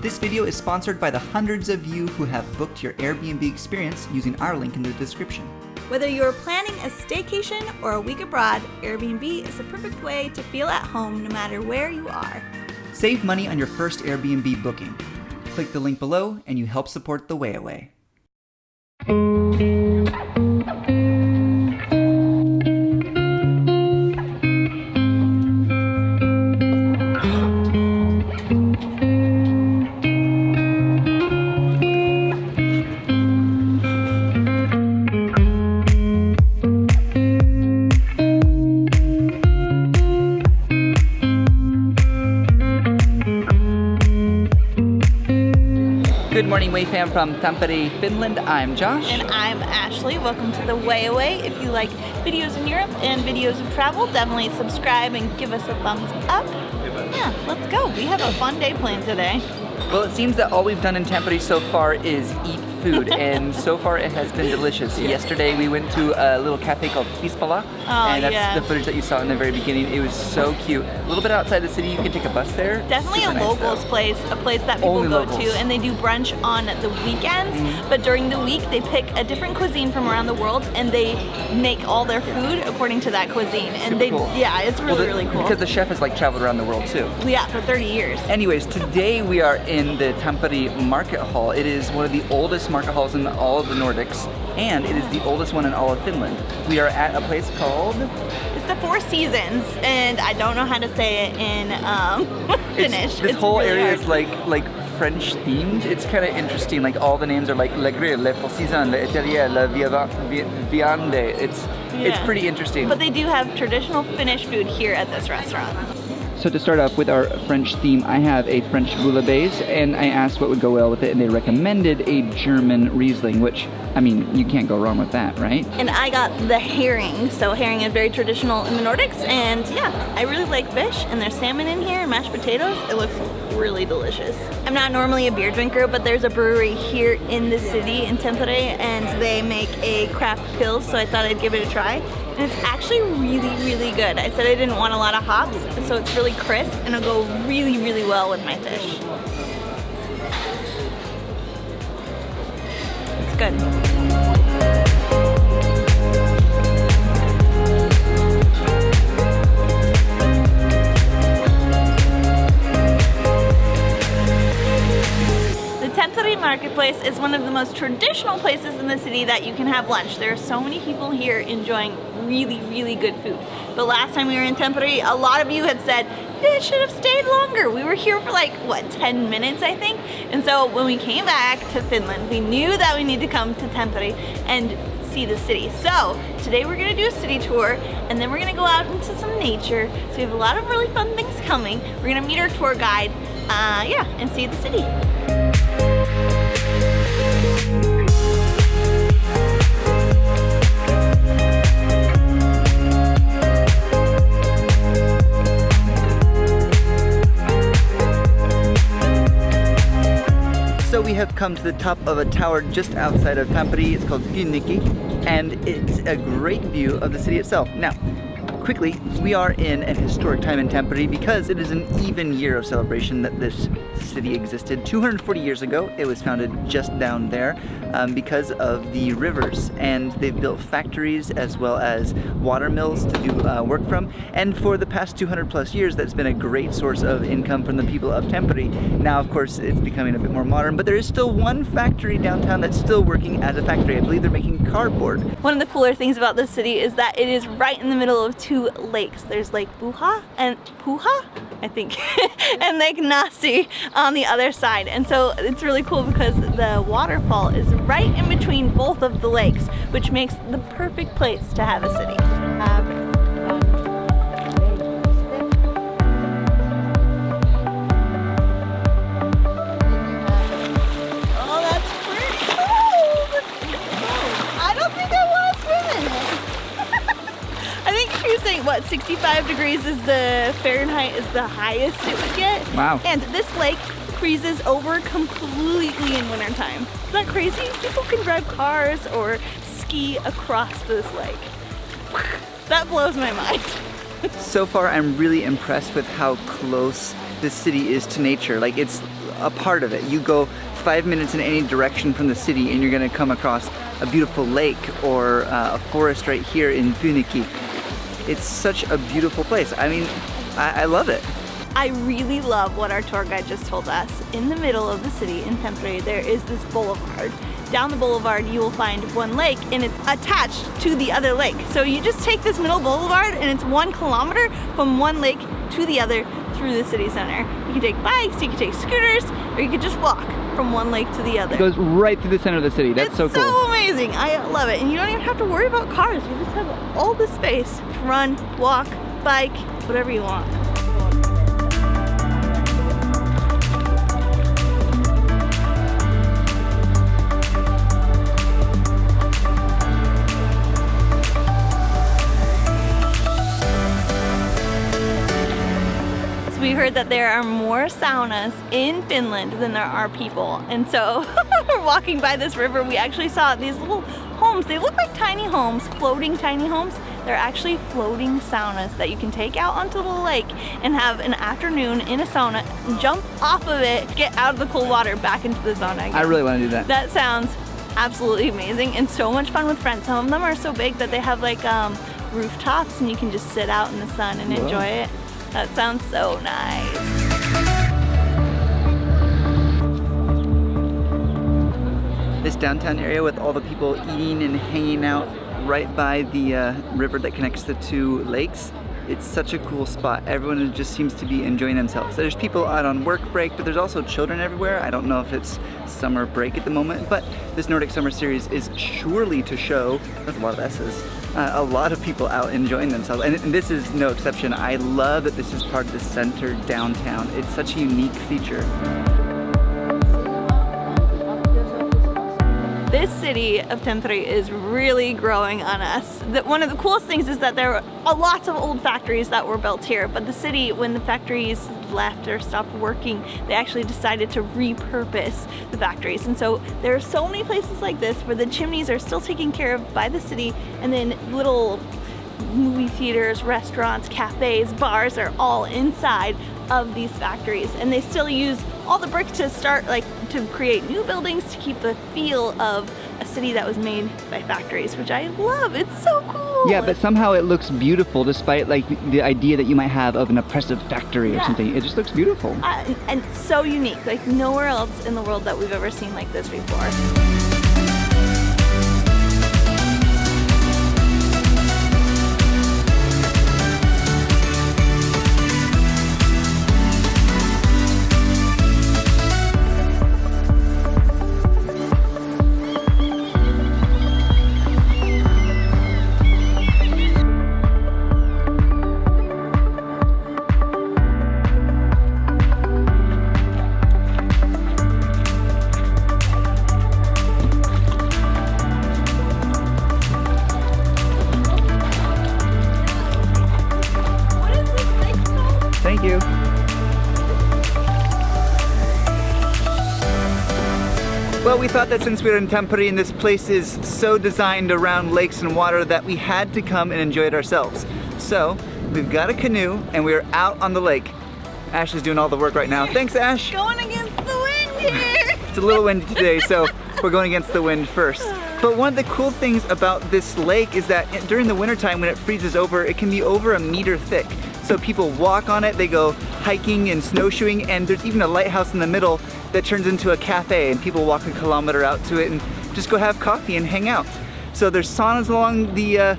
This video is sponsored by the hundreds of you who have booked your Airbnb experience using our link in the description. Whether you're planning a staycation or a week abroad, Airbnb is the perfect way to feel at home no matter where you are. Save money on your first Airbnb booking. Click the link below and you help support the Way Away. Good morning, Way fam from Tampere, Finland. I'm Josh. And I'm Ashley. Welcome to the Way Away. If you like videos in Europe and videos of travel, definitely subscribe and give us a thumbs up. Yeah, let's go. We have a fun day planned today. Well, it seems that all we've done in Tampere so far is eat food, and so far it has been delicious. Yeah. Yesterday we went to a little cafe called Pispala, and that's the footage that you saw in the very beginning. It was so cute. A little bit outside the city, you can take a bus there. Definitely a locals place, a place that people go to, and they do brunch on the weekends, but during the week they pick a different cuisine from around the world and they make all their food according to that cuisine. And yeah, it's really cool. Because the chef has like traveled around the world too. Yeah, for 30 years. Anyways, today we are in the Tampere Market Hall. It is one of the oldest market halls in all of the Nordics, and it is the oldest one in all of Finland. We are at a place called... It's the Four Seasons, and I don't know how to say it in Finnish. This whole area is like French themed. It's kind of interesting. Like all the names are like Le Grill, Le Four Seasons, Le Atelier, Le Viande. It's pretty interesting. But they do have traditional Finnish food here at this restaurant. So to start off with our French theme, I have a French bouillabaisse, and I asked what would go well with it, and they recommended a German Riesling, which, I mean, you can't go wrong with that, right? And I got the herring. So herring is very traditional in the Nordics, and yeah, I really like fish, and there's salmon in here and mashed potatoes. It looks really delicious. I'm not normally a beer drinker, but there's a brewery here in the city, in Tampere, and they make a craft pils, so I thought I'd give it a try. And it's actually really good. I said I didn't want a lot of hops, so it's really crisp and it'll go really well with my fish. It's good. Tampere Marketplace is one of the most traditional places in the city that you can have lunch. There are so many people here enjoying really good food. But last time we were in Tampere, a lot of you had said, I should have stayed longer. We were here for like, what, 10 minutes, I think? And so when we came back to Finland, we knew that we need to come to Tampere and see the city. So today we're gonna do a city tour, and then we're gonna go out into some nature. So we have a lot of really fun things coming. We're gonna meet our tour guide, and see the city. So we have come to the top of a tower just outside of Tampere. It's called Finnish, and it's a great view of the city itself. Now, quickly, we are in an historic time in Tampere because it is an even year of celebration that this city existed. 240 years ago, it was founded just down there because of the rivers, and they've built factories as well as water mills to do work from, and for the past 200 plus years that's been a great source of income from the people of Tampere. Now of course it's becoming a bit more modern, but there is still one factory downtown that's still working as a factory. I believe they're making cardboard. One of the cooler things about this city is that it is right in the middle of two lakes. There's Lake Puha and Puha, I think, and Lake Nasi on the other side. And so it's really cool because the waterfall is right in between both of the lakes, which makes the perfect place to have a city. Oh, that's pretty cold. I don't think I want to swim in it. I think if you're saying, what, 65 degrees is the Fahrenheit is the highest it would get. Wow. And this lake freezes over completely in wintertime. Isn't that crazy? People can drive cars or ski across this lake. That blows my mind. So far, I'm really impressed with how close this city is to nature. Like, it's a part of it. You go 5 minutes in any direction from the city and you're gonna come across a beautiful lake or a forest right here in Finnish. It's such a beautiful place. I mean, I love it. I really love what our tour guide just told us. In the middle of the city in Tampere, there is this boulevard. Down the boulevard, you will find one lake and it's attached to the other lake. So you just take this middle boulevard and it's 1 kilometer from one lake to the other through the city center. You can take bikes, you can take scooters, or you can just walk from one lake to the other. It goes right through the center of the city. That's so cool. It's so amazing. I love it. And you don't even have to worry about cars. You just have all the space to run, walk, bike, whatever you want. We heard that there are more saunas in Finland than there are people. And so we're walking by this river, we actually saw these little homes. They look like tiny homes, floating tiny homes. They're actually floating saunas that you can take out onto the lake and have an afternoon in a sauna, jump off of it, get out of the cold water, back into the sauna again. I really want to do that. That sounds absolutely amazing and so much fun with friends. Some of them are so big that they have like rooftops and you can just sit out in the sun and enjoy it. That sounds so nice. This downtown area with all the people eating and hanging out right by the river that connects the 2 lakes, it's such a cool spot. Everyone just seems to be enjoying themselves. There's people out on work break, but there's also children everywhere. I don't know if it's summer break at the moment, but this Nordic Summer Series is surely to show, that's a lot of S's, a lot of people out enjoying themselves. And this is no exception. I love that this is part of the center downtown. It's such a unique feature. This city of Tampere is really growing on us. One of the coolest things is that there are lots of old factories that were built here, but the city, when the factories left or stopped working, they actually decided to repurpose the factories. And so there are so many places like this where the chimneys are still taken care of by the city, and then little movie theaters, restaurants, cafes, bars are all inside of these factories, and they still use all the brick to start, like, to create new buildings to keep the feel of a city that was made by factories, which I love. It's so cool. Yeah, but somehow it looks beautiful despite like the idea that you might have of an oppressive factory or something. It just looks beautiful. And so unique, like nowhere else in the world that we've ever seen like this before. Thank you. Well, we thought that since we were in Tampere and this place is so designed around lakes and water that we had to come and enjoy it ourselves. So, we've got a canoe and we're out on the lake. Ash is doing all the work right now. Thanks, Ash. Going against the wind here. It's a little windy today, so we're going against the wind first. But one of the cool things about this lake is that during the wintertime when it freezes over, it can be over 1 meter thick. So people walk on it, they go hiking and snowshoeing, and there's even a lighthouse in the middle that turns into a cafe, and people walk 1 kilometer out to it and just go have coffee and hang out. So there's saunas along the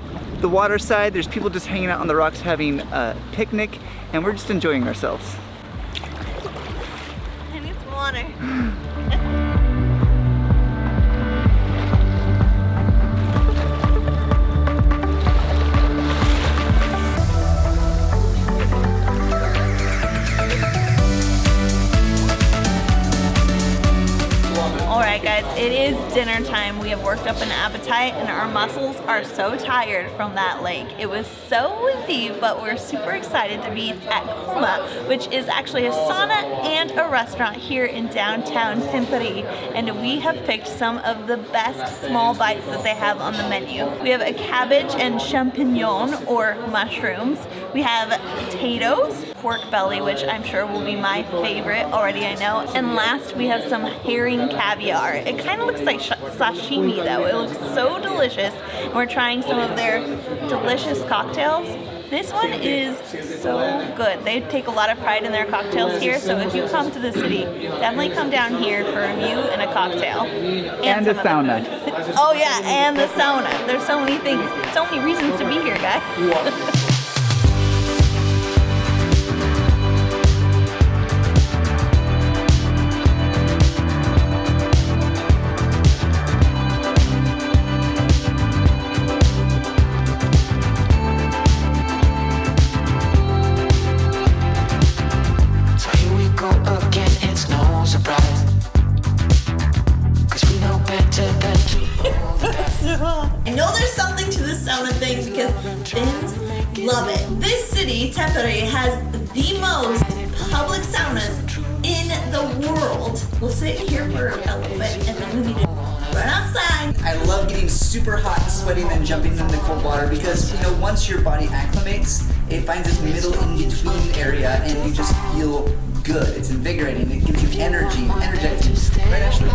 water side, there's people just hanging out on the rocks having a picnic, and we're just enjoying ourselves. I need some water. Alright guys, it is dinner time. We have worked up an appetite and our muscles are so tired from that lake. It was so windy, but we're super excited to be at Kulma, which is actually a sauna and a restaurant here in downtown Tampere. And we have picked some of the best small bites that they have on the menu. We have a cabbage and champignon, or mushrooms. We have potatoes, pork belly, which I'm sure will be my favorite already, I know. And last, we have some herring caviar. It kind of looks like sashimi though. It looks so delicious. And we're trying some of their delicious cocktails. This one is so good. They take a lot of pride in their cocktails here, so if you come to the city, definitely come down here for a view and a cocktail. And a sauna. Oh yeah, and the sauna. There's so many things, so many reasons to be here, guys. I know there's something to this sauna thing because Finns love it. This city, Tampere, has the most public saunas in the world. We'll sit here for a little bit and then we need to run outside. I love getting super hot and sweaty and then jumping in the cold water because, you know, once your body acclimates, it finds this middle in-between area and you just feel good. It's invigorating. It gives you energy, energizing. Right, Ashley?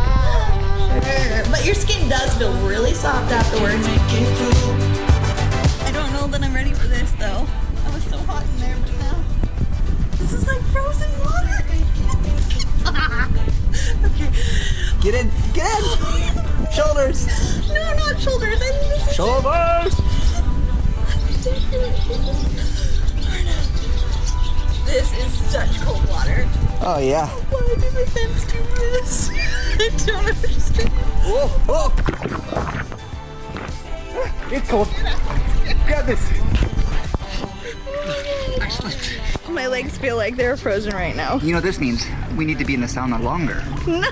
But your skin does feel really soft afterwards. I don't know that I'm ready for this though. I was so hot in there, but now this is like frozen water. Okay. Get in! Shoulders! No, not shoulders. I need this. Shoulders! This is such cold water. Oh yeah. Why do the Finns do this? I don't understand. Whoa, whoa! It's cold. Grab this. My legs feel like they're frozen right now. You know what this means? We need to be in the sauna longer. No.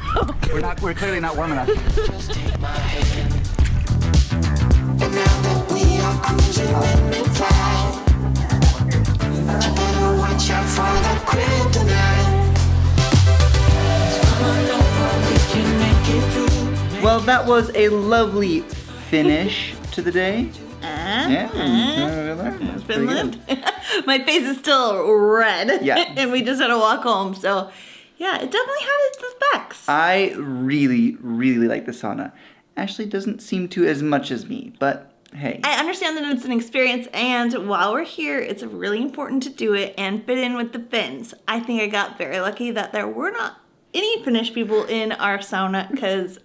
We're clearly not warm enough. Just take my hand. And now that we are cruising in mid-flight, you better watch out for the kryptonite. Well, that was a lovely finish to the day. Yeah, Finland. My face is still red. Yeah. And we just had to walk home, so yeah, it definitely had its effects. I really, really like the sauna. Ashley doesn't seem to as much as me, but hey. I understand that it's an experience, and while we're here, it's really important to do it and fit in with the Finns. I think I got very lucky that there were not any Finnish people in our sauna because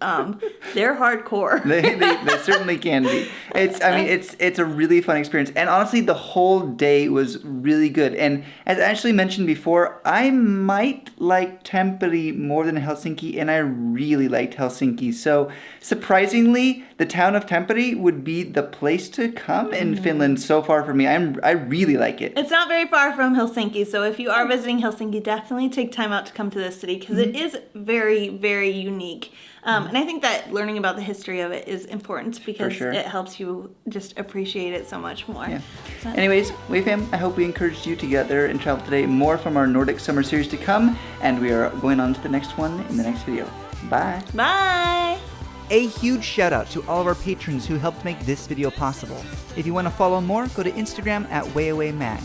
they're hardcore. they certainly can be. It's a really fun experience, and honestly, the whole day was really good. And as Ashley mentioned before, I might like Tampere more than Helsinki, and I really liked Helsinki. So surprisingly, the town of Tampere would be the place to come in Finland so far for me. I really like it. It's not very far from Helsinki, so if you are visiting Helsinki, definitely take time out to come to this city because it is very, very unique. And I think that learning about the history of it is important because it helps you just appreciate it so much more. Yeah. So. Anyways, WayFam, I hope we encouraged you to get there and travel today. More from our Nordic summer series to come, and we are going on to the next one in the next video. Bye. Bye. A huge shout out to all of our patrons who helped make this video possible. If you want to follow more, go to Instagram at WayAwayMag.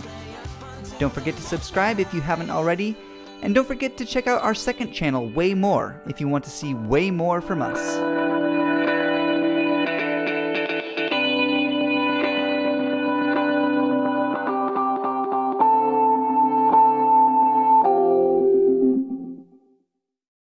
Don't forget to subscribe if you haven't already. And don't forget to check out our second channel, Way More, if you want to see way more from us.